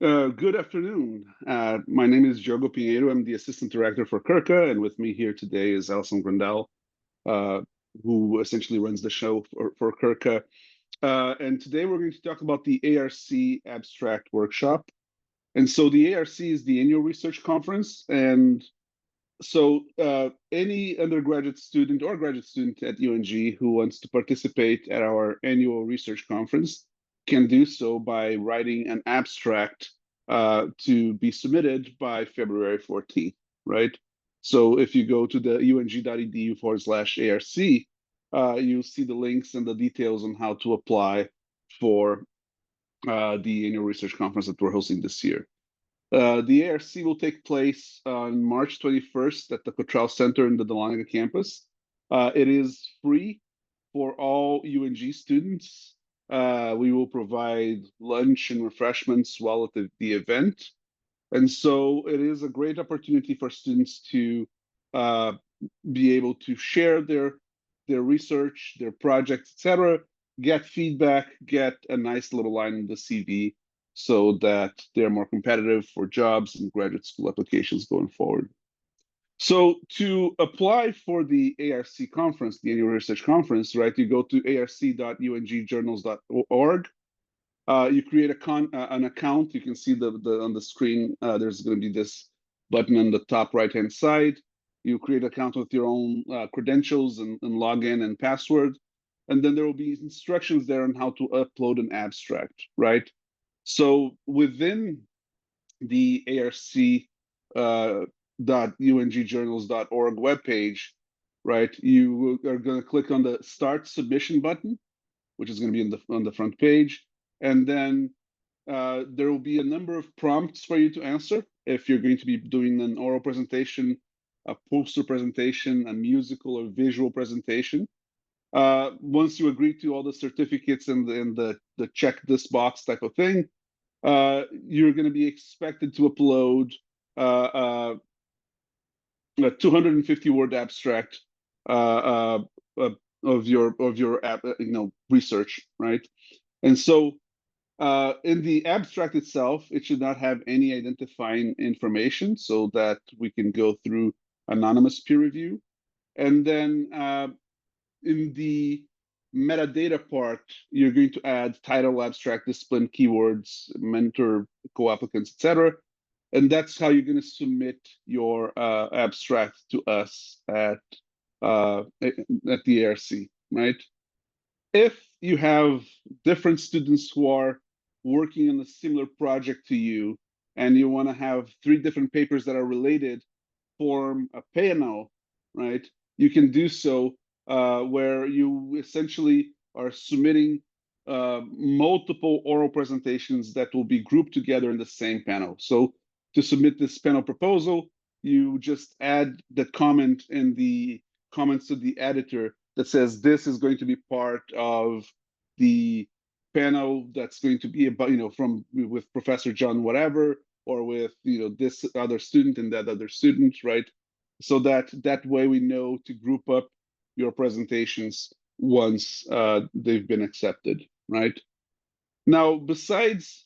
Good afternoon. My name is Diogo Pinheiro. I'm the Assistant Director for CURCA, and with me here today is Alison Grandal, uh, who essentially runs the show for CURCA. And today we're going to talk about the ARC Abstract Workshop. And so the ARC is the Annual Research Conference. And so any undergraduate student or graduate student at UNG who wants to participate at our annual research conference can do so by writing an abstract to be submitted by February 14th, right? So if you go to the ung.edu/ARC, you'll see the links and the details on how to apply for the annual research conference that we're hosting this year. The ARC will take place on March 21st at the Cottrell Center in the Dahlonega campus. It is free for all UNG students. We will provide lunch and refreshments while at the event. And so it is a great opportunity for students to uh, be able to share their research, their projects, etc., get feedback, get a nice little line in the CV so that they're more competitive for jobs and graduate school applications going forward. So to apply for the ARC conference, the annual research conference, right, you go to arc.ungjournals.org. You create an account. You can see the on the screen. There's going to be this button on the top right-hand side. You create an account with your own credentials and login and password, and then there will be instructions there on how to upload an abstract, right? So within the arc.ungjournals.org webpage, right, you are going to click on the Start Submission button, which is going to be on the front page, and then there will be a number of prompts for you to answer if you're going to be doing an oral presentation, a poster presentation, a musical or visual presentation. Once you agree to all the certificates and the check this box type of thing, you're going to be expected to upload a 250 word abstract of your research, right? And so in the abstract itself, it should not have any identifying information so that we can go through anonymous peer review. And then in the metadata part, you're going to add title, abstract, discipline, keywords, mentor, co-applicants, etc. And that's how you're going to submit your abstract to us at the ARC, right? If you have different students who are working on a similar project to you, and you want to have 3 different papers that are related form a panel, right? You can do so where you essentially are submitting multiple oral presentations that will be grouped together in the same panel. So to submit this panel proposal, you just add the comment in the comments to the editor that says this is going to be part of the panel that's going to be about, from with Professor John whatever, or with this other student and that other student, right? So that way we know to group up your presentations once they've been accepted, right? Now, besides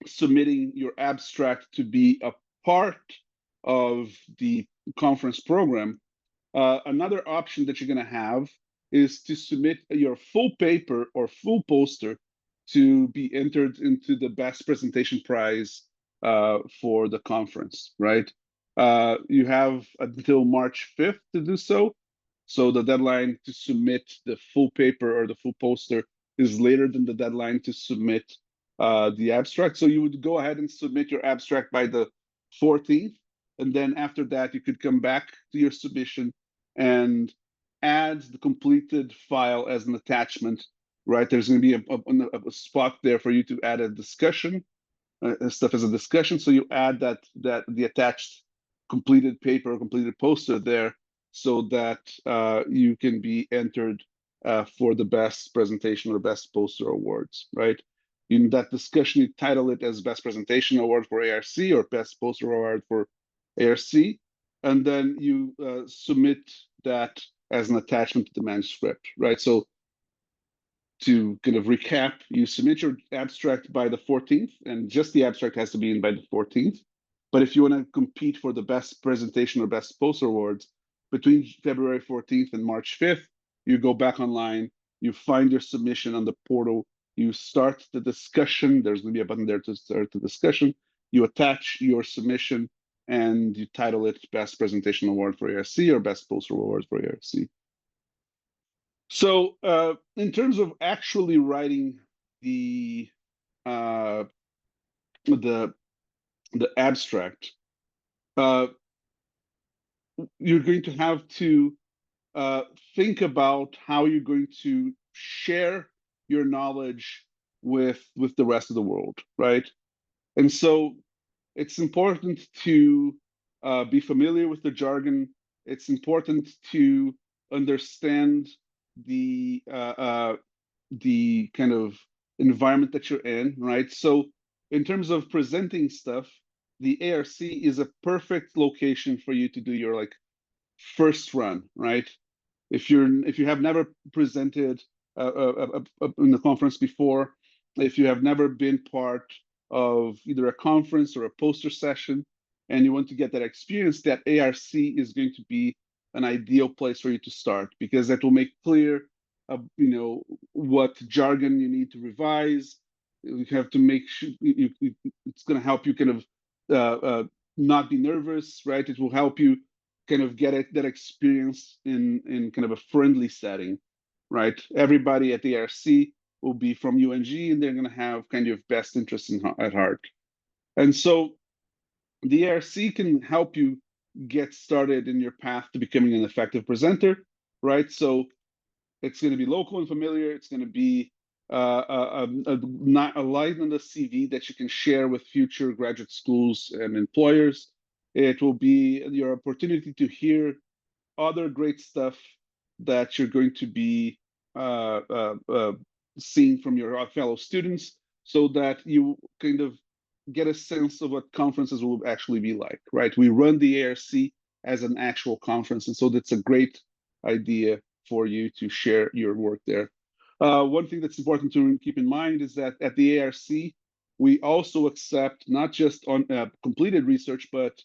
submitting your abstract to be a part of the conference program, another option that you're going to have is to submit your full paper or full poster to be entered into the best presentation prize for the conference, right? You have until March 5th to do so. So the deadline to submit the full paper or the full poster is later than the deadline to submit the abstract. So you would go ahead and submit your abstract by the 14th. And then after that, you could come back to your submission and add the completed file as an attachment, right? There's going to be a spot there for you to add a discussion, stuff as a discussion. So you add the attached completed paper, completed poster there, so that you can be entered for the best presentation or best poster awards, right? In that discussion, you title it as Best Presentation Award for ARC or Best Poster Award for ARC, and then you submit that as an attachment to the manuscript, right? So to kind of recap, you submit your abstract by the 14th, and just the abstract has to be in by the 14th. But if you want to compete for the best presentation or best poster awards between February 14th and March 5th, you go back online, you find your submission on the portal, you start the discussion. There's going to be a button there to start the discussion. You attach your submission and you title it Best Presentation Award for ARC or Best Poster Award for ARC. So in terms of actually writing the uh, the abstract, uh, you're going to have to think about how you're going to share your knowledge with the rest of the world, right? And so it's important to be familiar with the jargon. It's important to understand the kind of environment that you're in, right? So in terms of presenting stuff, the ARC is a perfect location for you to do your like first run, right? If you have never presented in the conference before, if you have never been part of either a conference or a poster session, and you want to get that experience, that ARC is going to be an ideal place for you to start, because that will make clear, what jargon you need to revise. You have to make sure it's going to help you kind of not be nervous, right? It will help you kind of get that experience in kind of a friendly setting, right? Everybody at the ARC will be from UNG, and they're going to have kind of best interests at heart. And so the ARC can help you get started in your path to becoming an effective presenter, right? So it's going to be local and familiar. It's going to be not a line on the CV that you can share with future graduate schools and employers. It will be your opportunity to hear other great stuff that you're going to be seeing from your fellow students, so that you kind of get a sense of what conferences will actually be like, right? We run the ARC as an actual conference, and so that's a great idea for you to share your work there. One thing that's important to keep in mind is that at the ARC, we also accept not just on completed research, but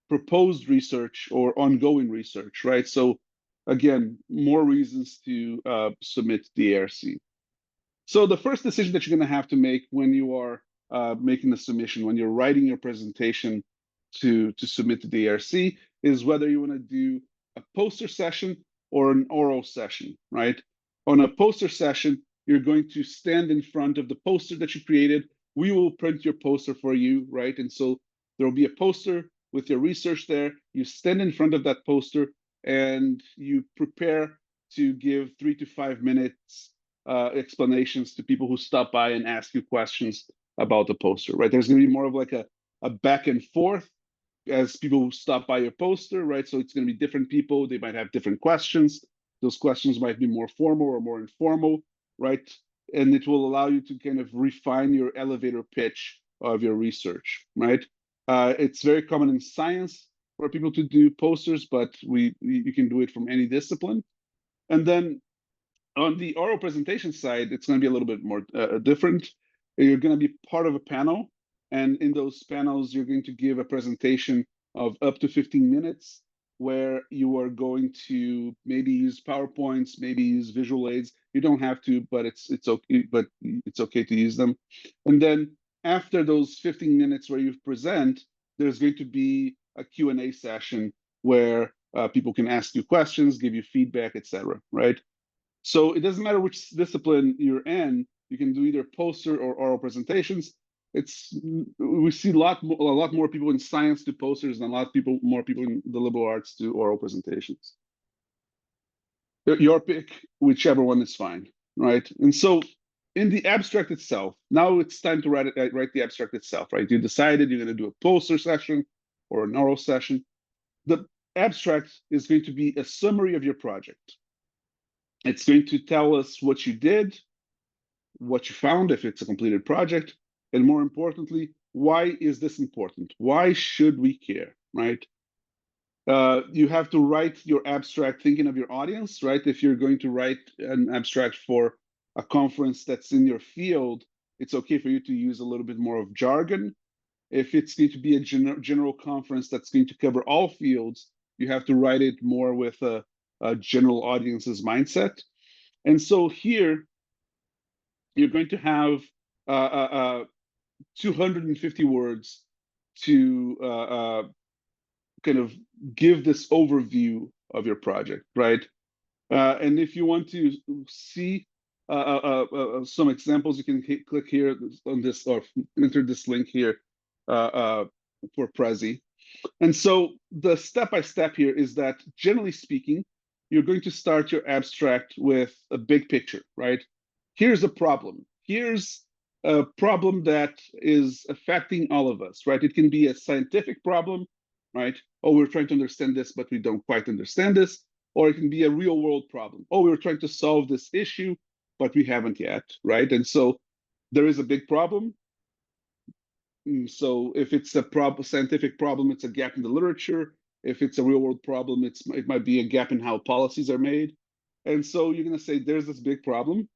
proposed research or ongoing research, right? So again, more reasons to submit the ARC. So the first decision that you're going to have to make when you are making the submission, when you're writing your presentation to submit to the ARC, is whether you want to do a poster session or an oral session, right? On a poster session, you're going to stand in front of the poster that you created. We will print your poster for you, right? And so there will be a poster with your research there. You stand in front of that poster and you prepare to give 3 to 5 minutes explanations to people who stop by and ask you questions about the poster, right? There's going to be more of like a back and forth as people stop by your poster, right? So it's going to be different people. They might have different questions. Those questions might be more formal or more informal, right? And it will allow you to kind of refine your elevator pitch of your research, right? It's very common in science for people to do posters, but you can do it from any discipline. And then on the oral presentation side, it's going to be a little bit more different. You're going to be part of a panel, and in those panels, you're going to give a presentation of up to 15 minutes, where you are going to maybe use PowerPoints, maybe use visual aids. You don't have to, but it's okay. But it's okay to use them. And then after those 15 minutes where you present, there's going to be a Q&A session where people can ask you questions, give you feedback, etc. Right? So it doesn't matter which discipline you're in, you can do either poster or oral presentations. We see a lot more people in science do posters than more people in the liberal arts do oral presentations. Your pick, whichever one is fine, right? And so in the abstract itself, now it's time to write the abstract itself, right? You decided you're going to do a poster session or an oral session. The abstract is going to be a summary of your project. It's going to tell us what you did, what you found, if it's a completed project, and more importantly, why is this important? Why should we care, right? You have to write your abstract thinking of your audience, right? If you're going to write an abstract for a conference that's in your field, it's okay for you to use a little bit more of jargon. If it's going to be a general conference that's going to cover all fields, you have to write it more with a general audience's mindset. And so here, you're going to have 250 words to kind of give this overview of your project, right? And if you want to see some examples, you can click here on this or enter this link here for Prezi. And so the step-by-step here is that, generally speaking, you're going to start your abstract with a big picture, right? Here's a problem. Here's a problem that is affecting all of us, right? It can be a scientific problem, right? Oh, we're trying to understand this, but we don't quite understand this. Or it can be a real world problem. Oh, we're trying to solve this issue, but we haven't yet, right? And so there is a big problem. So if it's a scientific problem, it's a gap in the literature. If it's a real world problem, it might be a gap in how policies are made. And so you're going to say, there's this big problem.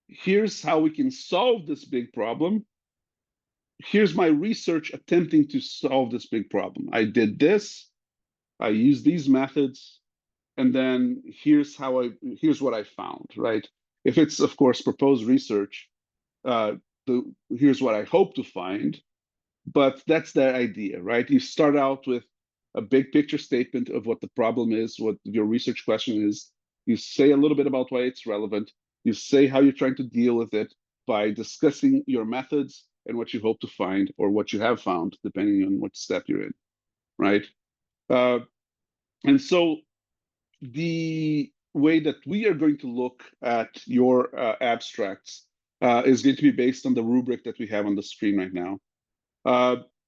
Here's how we can solve this big problem. Here's my research attempting to solve this big problem. I did this. I used these methods. And then here's what I found, right? If it's, of course, proposed research, here's what I hope to find. But that's the idea, right? You start out with a big picture statement of what the problem is, what your research question is. You say a little bit about why it's relevant. You say how you're trying to deal with it by discussing your methods and what you hope to find, or what you have found, depending on what step you're in, right? And so the way that we are going to look at your abstracts is going to be based on the rubric that we have on the screen right now,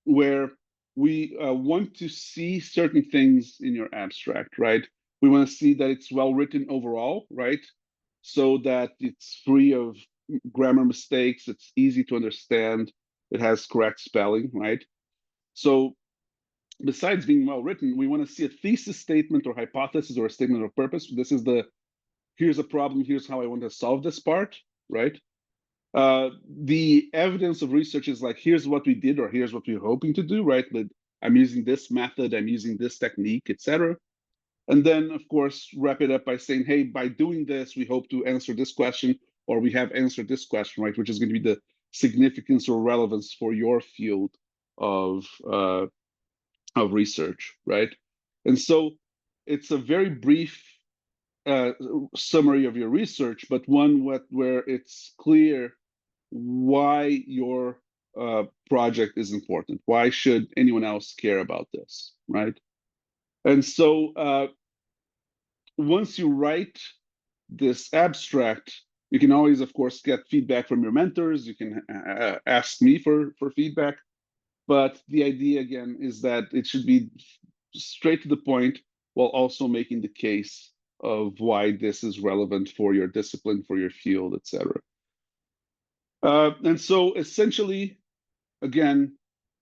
where we want to see certain things in your abstract, right? We want to see that it's well written overall, right? So that it's free of grammar mistakes, it's easy to understand, it has correct spelling, right? So besides being well written, we want to see a thesis statement or hypothesis or a statement of purpose. This is here's a problem, here's how I want to solve this part, right? The evidence of research is like, here's what we did, or here's what we're hoping to do, right? That I'm using this method, I'm using this technique, etc. And then, of course, wrap it up by saying, hey, by doing this, we hope to answer this question, or we have answered this question, right? Which is going to be the significance or relevance for your field of research, right? And so it's a very brief summary of your research, but one where it's clear why your project is important. Why should anyone else care about this, right? And so once you write this abstract, you can always, of course, get feedback from your mentors. You can ask me for feedback. But the idea, again, is that it should be straight to the point while also making the case of why this is relevant for your discipline, for your field, etc. And so essentially, again,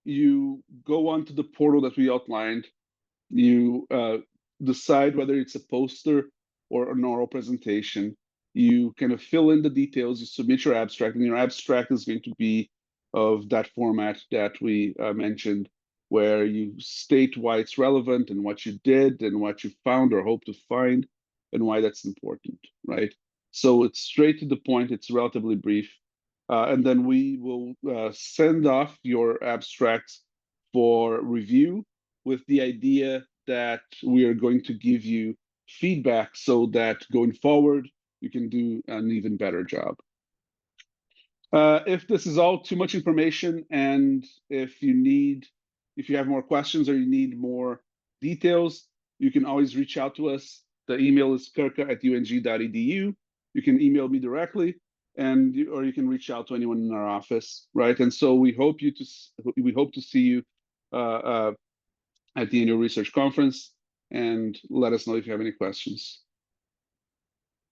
you go onto the portal that we outlined. You decide whether it's a poster or an oral presentation. You kind of fill in the details. You submit your abstract, and your abstract is going to be of that format that we mentioned, where you state why it's relevant and what you did and what you found or hope to find and why that's important, right? So it's straight to the point. It's relatively brief. And then we will send off your abstracts for review with the idea that we are going to give you feedback so that going forward, you can do an even better job. If this is all too much information, and if you have more questions or you need more details, you can always reach out to us. The email is curca@ung.edu. You can email me directly, or you can reach out to anyone in our office, right? And so we hope to see you at the annual research conference, and let us know if you have any questions.